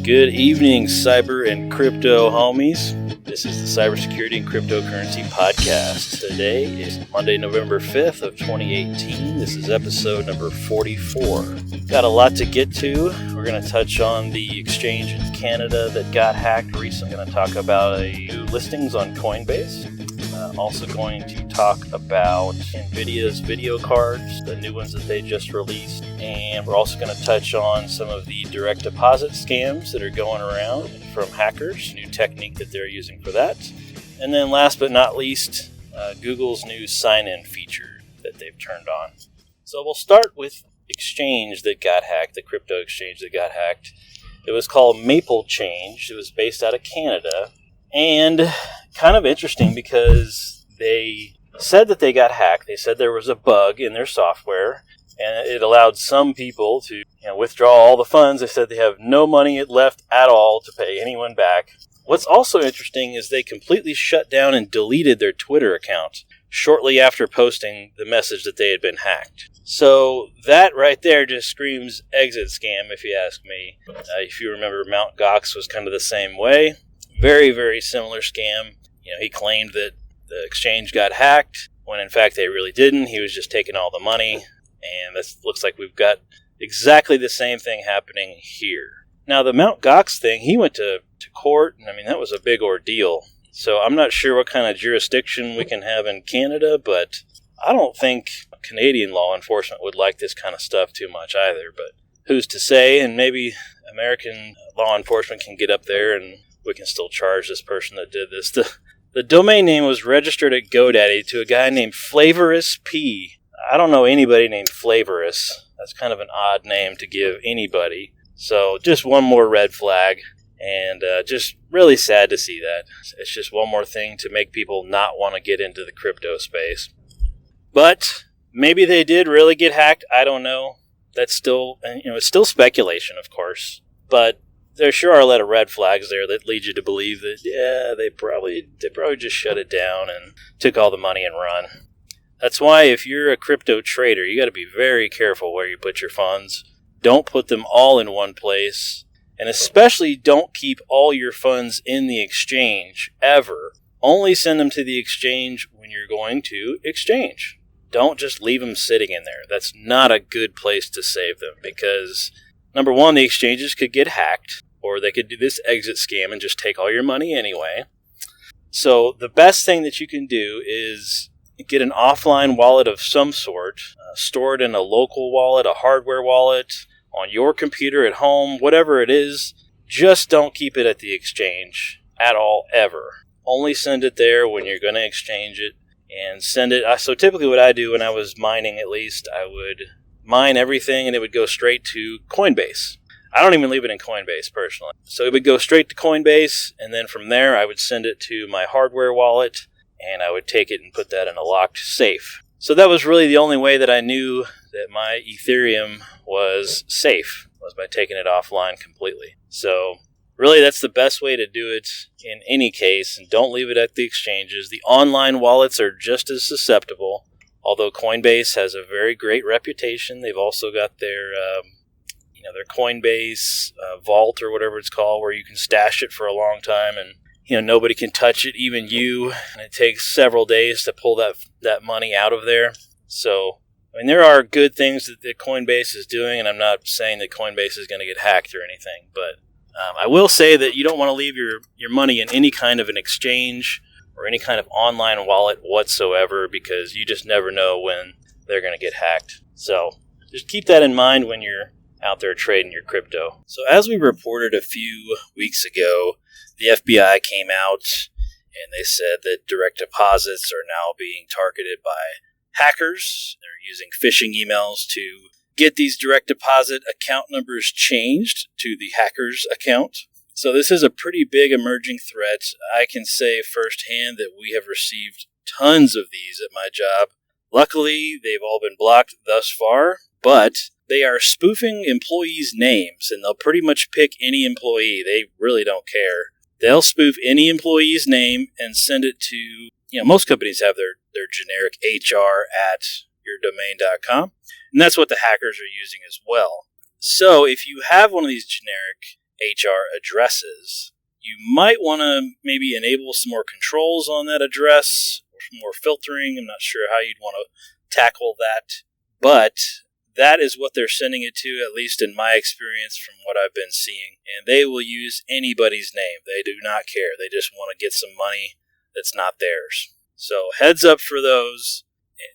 Good evening, cyber and crypto homies. This is the Cybersecurity and Cryptocurrency Podcast. Today is Monday, November 5th of 2018. This is episode number 44. Got a lot to get to. We're going to touch on the exchange in Canada that got hacked recently. Going to talk about new listings on Coinbase. Also going to talk about NVIDIA's video cards, the new ones that they just released. And we're also going to touch on some of the direct deposit scams that are going around from hackers, new technique that they're using for that. And then last but not least, Google's new sign-in feature that they've turned on. So we'll start with exchange that got hacked, the crypto exchange that got hacked. It was called MapleChange. It was based out of Canada. And kind of interesting because they said that they got hacked. They said there was a bug in their software, and it allowed some people to withdraw all the funds. They said they have no money left at all to pay anyone back. What's also interesting is they completely shut down and deleted their Twitter account shortly after posting the message that they had been hacked. So that right there just screams exit scam, if you ask me. If you remember, Mt. Gox was kind of the same way. Very, very similar scam. He claimed that the exchange got hacked when in fact they really didn't. He was just taking all the money. And this looks like we've got exactly the same thing happening here. Now, the Mt. Gox thing, he went to court, and that was a big ordeal. So I'm not sure what kind of jurisdiction we can have in Canada, but I don't think Canadian law enforcement would like this kind of stuff too much either. But who's to say? And maybe American law enforcement can get up there and we can still charge this person that did this. The domain name was registered at GoDaddy to a guy named Flavorous P. I don't know anybody named Flavorous. That's kind of an odd name to give anybody. So just one more red flag, and just really sad to see that. It's just one more thing to make people not want to get into the crypto space. But maybe they did really get hacked. I don't know. That's still, it's still speculation, of course. But there sure are a lot of red flags there that lead you to believe that, they probably just shut it down and took all the money and run. That's why if you're a crypto trader, you got to be very careful where you put your funds. Don't put them all in one place. And especially don't keep all your funds in the exchange, ever. Only send them to the exchange when you're going to exchange. Don't just leave them sitting in there. That's not a good place to save them because, number one, the exchanges could get hacked, or they could do this exit scam and just take all your money anyway. So the best thing that you can do is get an offline wallet of some sort, store it in a local wallet, a hardware wallet, on your computer at home, whatever it is. Just don't keep it at the exchange at all, ever. Only send it there when you're going to exchange it, and send it. So typically what I do when I was mining, at least, I would mine everything and it would go straight to Coinbase. I don't even leave it in Coinbase personally. So it would go straight to Coinbase, and then from there I would send it to my hardware wallet, and I would take it and put that in a locked safe. So that was really the only way that I knew that my Ethereum was safe, was by taking it offline completely. So really that's the best way to do it in any case, and don't leave it at the exchanges. The online wallets are just as susceptible, although Coinbase has a very great reputation. They've also got their Coinbase vault or whatever it's called, where you can stash it for a long time and nobody can touch it, even you. And it takes several days to pull that money out of there. So, there are good things that Coinbase is doing, and I'm not saying that Coinbase is going to get hacked or anything, but I will say that you don't want to leave your money in any kind of an exchange or any kind of online wallet whatsoever, because you just never know when they're going to get hacked. So just keep that in mind when you're out there trading your crypto. So as we reported a few weeks ago, the FBI came out and they said that direct deposits are now being targeted by hackers. They're using phishing emails to get these direct deposit account numbers changed to the hacker's account. So this is a pretty big emerging threat. I can say firsthand that we have received tons of these at my job. Luckily, they've all been blocked thus far, but they are spoofing employees' names, and they'll pretty much pick any employee. They really don't care. They'll spoof any employee's name and send it to, most companies have their generic HR@yourdomain.com, and that's what the hackers are using as well. So if you have one of these generic HR addresses. You might want to maybe enable some more controls on that address, or some more filtering. I'm not sure how you'd want to tackle that, but that is what they're sending it to, at least in my experience from what I've been seeing. And they will use anybody's name. They do not care. They just want to get some money that's not theirs. So heads up for those.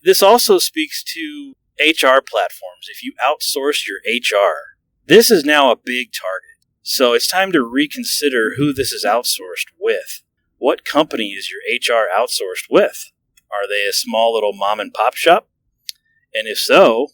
This also speaks to HR platforms. If you outsource your HR, this is now a big target. So it's time to reconsider who this is outsourced with. What company is your HR outsourced with? Are they a small little mom and pop shop? And if so,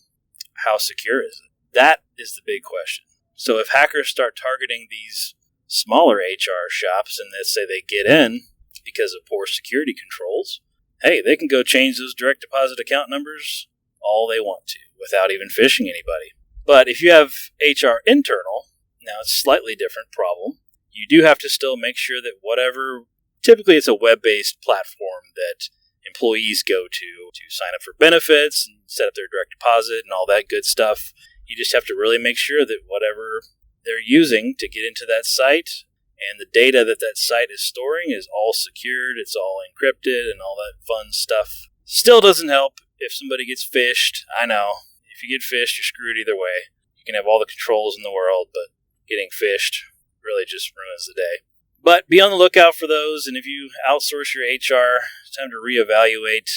how secure is it? That is the big question. So if hackers start targeting these smaller HR shops and let's say they get in because of poor security controls, hey, they can go change those direct deposit account numbers all they want to without even phishing anybody. But if you have HR internal, now it's a slightly different problem. You do have to still make sure that whatever, typically it's a web-based platform that employees go to sign up for benefits and set up their direct deposit and all that good stuff. You just have to really make sure that whatever they're using to get into that site and the data that that site is storing is all secured, it's all encrypted and all that fun stuff. Still doesn't help if somebody gets phished. I know, if you get phished, you're screwed either way. You can have all the controls in the world, but getting phished really just ruins the day. But be on the lookout for those, and if you outsource your HR, it's time to reevaluate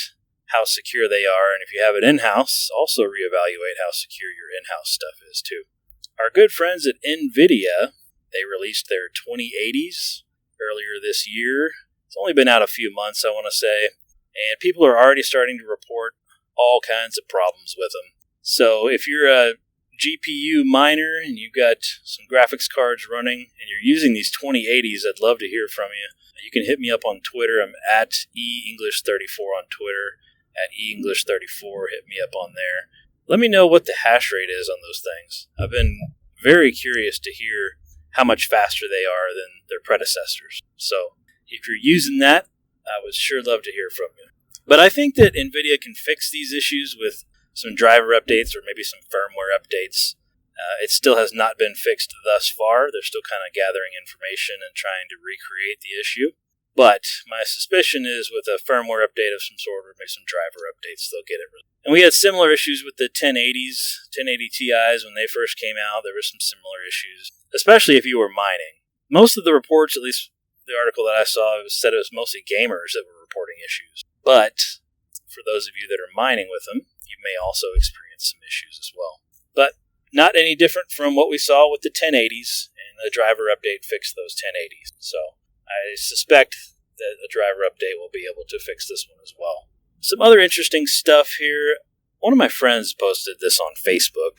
how secure they are, and if you have it in-house, also reevaluate how secure your in-house stuff is too. Our good friends at NVIDIA, they released their 2080s earlier this year. It's only been out a few months, I want to say, and people are already starting to report all kinds of problems with them. So if you're a GPU miner and you've got some graphics cards running and you're using these 2080s, I'd love to hear from you. You can hit me up on Twitter. I'm at eEnglish34 on Twitter, at eEnglish34. Hit me up on there. Let me know what the hash rate is on those things. I've been very curious to hear how much faster they are than their predecessors. So if you're using that, I would sure love to hear from you. But I think that NVIDIA can fix these issues with some driver updates or maybe some firmware updates. It still has not been fixed thus far. They're still kind of gathering information and trying to recreate the issue. But my suspicion is with a firmware update of some sort or maybe some driver updates, they'll get it. And we had similar issues with the 1080s, 1080 Ti's when they first came out. There were some similar issues, especially if you were mining. Most of the reports, at least the article that I saw, said it was mostly gamers that were reporting issues. But for those of you that are mining with them, you may also experience some issues as well. But not any different from what we saw with the 1080s, and the driver update fixed those 1080s. So I suspect that a driver update will be able to fix this one as well. Some other interesting stuff here. One of my friends posted this on Facebook,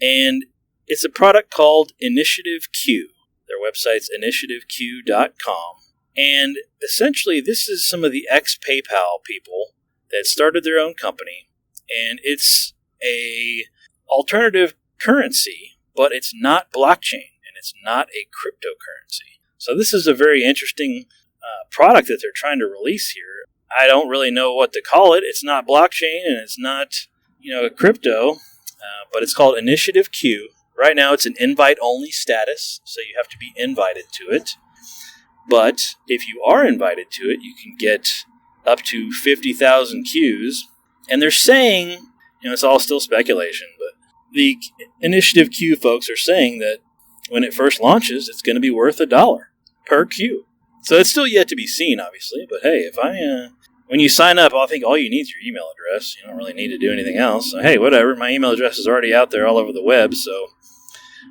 and it's a product called Initiative Q. Their website's initiativeq.com. And essentially, this is some of the ex-PayPal people that started their own company, and it's a alternative currency, but it's not blockchain, and it's not a cryptocurrency. So this is a very interesting product that they're trying to release here. I don't really know what to call it. It's not blockchain, and it's not, a crypto, but it's called Initiative Q. Right now, it's an invite-only status, so you have to be invited to it. But if you are invited to it, you can get up to 50,000 Qs. And they're saying, it's all still speculation, but the Initiative Q folks are saying that when it first launches, it's going to be worth $1 per Q. So it's still yet to be seen, obviously. But hey, when you sign up, I think all you need is your email address. You don't really need to do anything else. So hey, whatever. My email address is already out there all over the web, so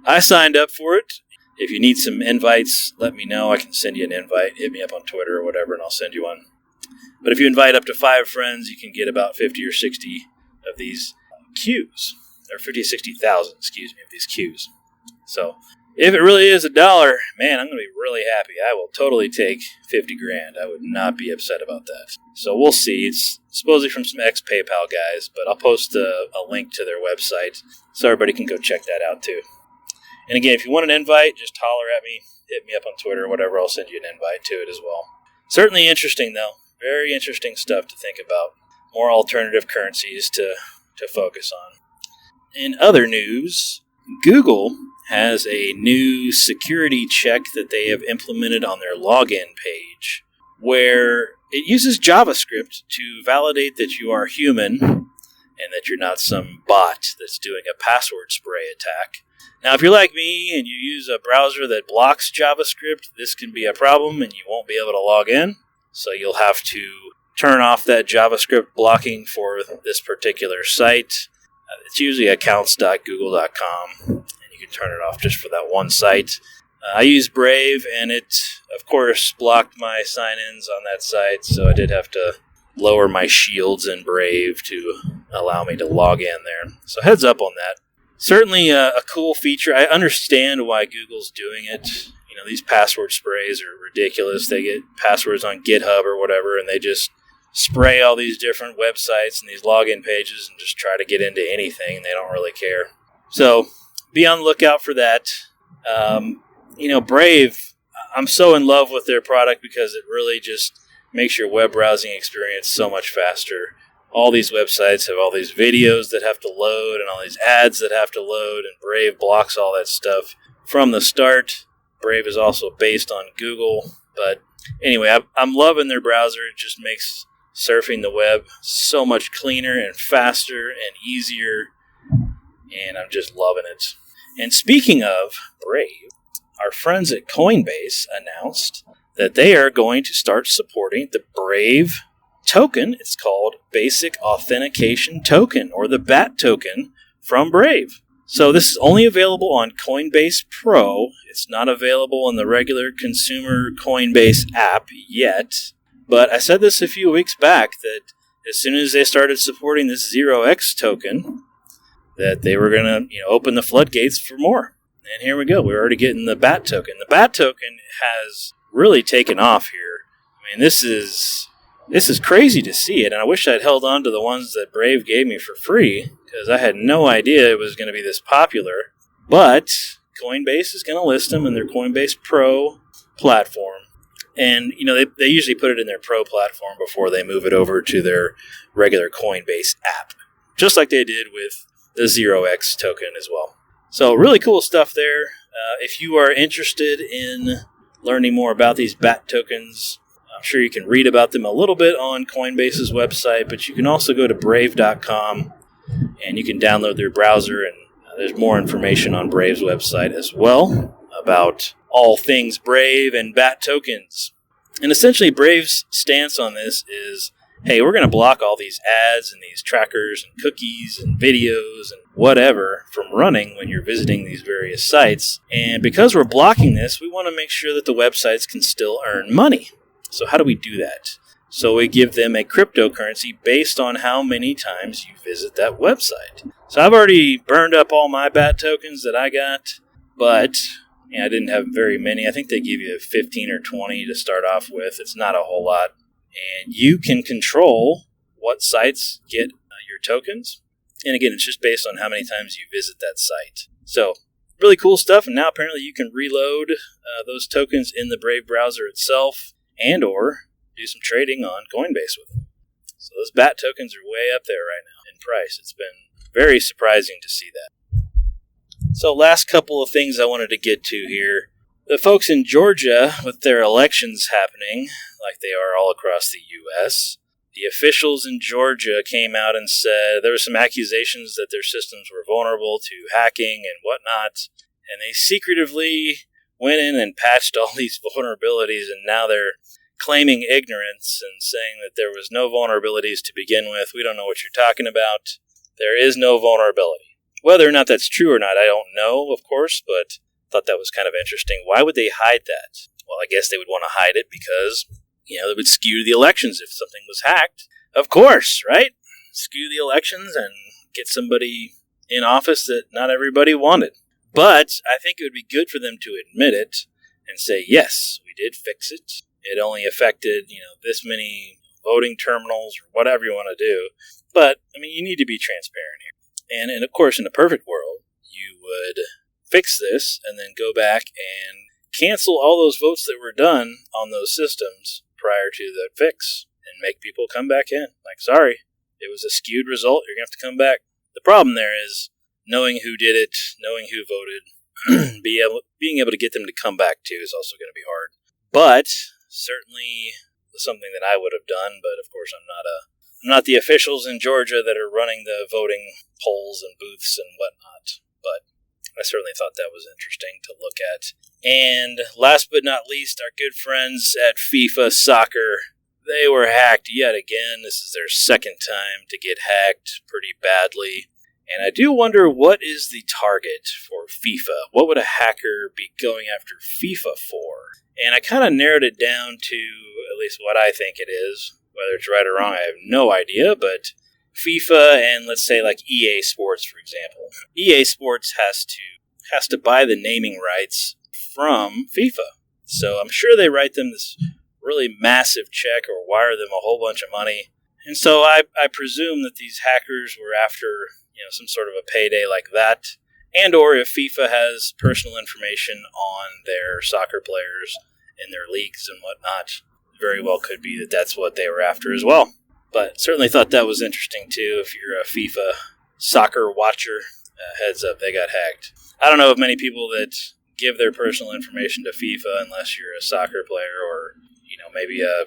I signed up for it. If you need some invites, let me know. I can send you an invite. Hit me up on Twitter or whatever, and I'll send you one. But if you invite up to 5 friends, you can get about 50 or 60 of these Qs. Or 50 or 60,000, of these Qs. So if it really is $1, man, I'm going to be really happy. I will totally take 50 grand. I would not be upset about that. So we'll see. It's supposedly from some ex-PayPal guys, but I'll post a link to their website so everybody can go check that out too. And again, if you want an invite, just holler at me, hit me up on Twitter or whatever. I'll send you an invite to it as well. Certainly interesting, though. Very interesting stuff to think about. More alternative currencies to focus on. In other news, Google has a new security check that they have implemented on their login page, where it uses JavaScript to validate that you are human and that you're not some bot that's doing a password spray attack. Now, if you're like me and you use a browser that blocks JavaScript, this can be a problem and you won't be able to log in. So you'll have to turn off that JavaScript blocking for this particular site. It's usually accounts.google.com, and you can turn it off just for that one site. I use Brave, and it, of course, blocked my sign-ins on that site, so I did have to lower my shields in Brave to allow me to log in there. So heads up on that. Certainly a cool feature. I understand why Google's doing it. You know, these password sprays are ridiculous. They get passwords on GitHub or whatever, and they just spray all these different websites and these login pages and just try to get into anything. They don't really care. So be on the lookout for that. Brave, I'm so in love with their product because it really just makes your web browsing experience so much faster. All these websites have all these videos that have to load and all these ads that have to load, and Brave blocks all that stuff from the start. Brave is also based on Google, but anyway, I'm loving their browser. It just makes surfing the web so much cleaner and faster and easier, and I'm just loving it. And speaking of Brave, our friends at Coinbase announced that they are going to start supporting the Brave token. It's called Basic Authentication Token, or the BAT token from Brave. So this is only available on Coinbase Pro. It's not available in the regular consumer Coinbase app yet. But I said this a few weeks back that as soon as they started supporting this 0x token, that they were going to open the floodgates for more. And here we go. We're already getting the BAT token. The BAT token has really taken off here. I mean, this is crazy to see it, and I wish I'd held on to the ones that Brave gave me for free, because I had no idea it was going to be this popular. But Coinbase is going to list them in their Coinbase Pro platform. And, they usually put it in their Pro platform before they move it over to their regular Coinbase app, just like they did with the 0x token as well. So really cool stuff there. If you are interested in learning more about these BAT tokens, I'm sure you can read about them a little bit on Coinbase's website, but you can also go to Brave.com and you can download their browser, and there's more information on Brave's website as well about all things Brave and BAT tokens. And essentially Brave's stance on this is, hey, we're going to block all these ads and these trackers and cookies and videos and whatever from running when you're visiting these various sites. And because we're blocking this, we want to make sure that the websites can still earn money. So how do we do that? So we give them a cryptocurrency based on how many times you visit that website. So I've already burned up all my BAT tokens that I got, but I didn't have very many. I think they give you 15 or 20 to start off with. It's not a whole lot. And you can control what sites get your tokens. And again, it's just based on how many times you visit that site. So really cool stuff. And now apparently you can reload those tokens in the Brave browser itself, and or do some trading on Coinbase with them. So those BAT tokens are way up there right now in price. It's been very surprising to see that. So last couple of things I wanted to get to here. The folks in Georgia, with their elections happening, like they are all across the U.S., the officials in Georgia came out and said there were some accusations that their systems were vulnerable to hacking and whatnot, and they secretively went in and patched all these vulnerabilities, and now they're claiming ignorance and saying that there was no vulnerabilities to begin with. We don't know what you're talking about. There is no vulnerability. Whether or not that's true or not, I don't know, of course, but I thought that was kind of interesting. Why would they hide that? Well, I guess they would want to hide it because, it would skew the elections if something was hacked. Of course, right? Skew the elections and get somebody in office that not everybody wanted. But I think it would be good for them to admit it and say, yes, we did fix it. It only affected, this many voting terminals or whatever you want to do. But, you need to be transparent here. And of course, in a perfect world, you would fix this and then go back and cancel all those votes that were done on those systems prior to the fix and make people come back in. Like, sorry, it was a skewed result. You're going to have to come back. The problem there is knowing who did it, knowing who voted, being able to get them to come back too is also going to be hard. But certainly something that I would have done. But of course, I'm not the officials in Georgia that are running the voting polls and booths and whatnot. But I certainly thought that was interesting to look at. And last but not least, our good friends at FIFA Soccer. They were hacked yet again. This is their second time to get hacked pretty badly. And I do wonder, what is the target for FIFA? What would a hacker be going after FIFA for? And I kind of narrowed it down to at least what I think it is. Whether it's right or wrong, I have no idea. But FIFA and let's say like EA Sports, for example. EA Sports has to buy the naming rights from FIFA. So I'm sure they write them this really massive check or wire them a whole bunch of money. And so I presume that these hackers were after some sort of a payday like that. And or if FIFA has personal information on their soccer players in their leagues and whatnot, very well could be that that's what they were after as well. But certainly thought that was interesting too. If you're a FIFA soccer watcher, heads up, they got hacked. I don't know of many people that give their personal information to FIFA unless you're a soccer player or maybe a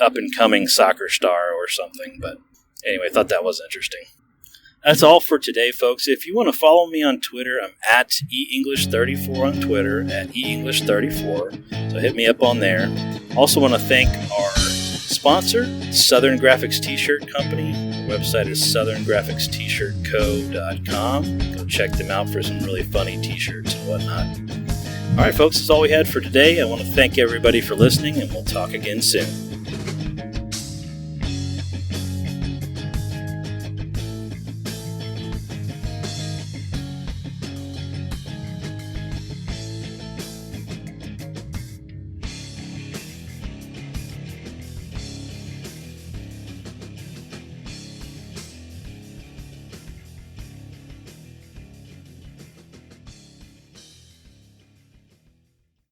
up-and-coming soccer star or something. But anyway, thought that was interesting. That's all for today, folks. If you want to follow me on Twitter, I'm at eEnglish34 on Twitter, at eEnglish34. So hit me up on there. Also want to thank our sponsor, Southern Graphics T-Shirt Company. The website is southerngraphicst-shirtco.com. Go check them out for some really funny T-shirts and whatnot. All right, folks, that's all we had for today. I want to thank everybody for listening, and we'll talk again soon.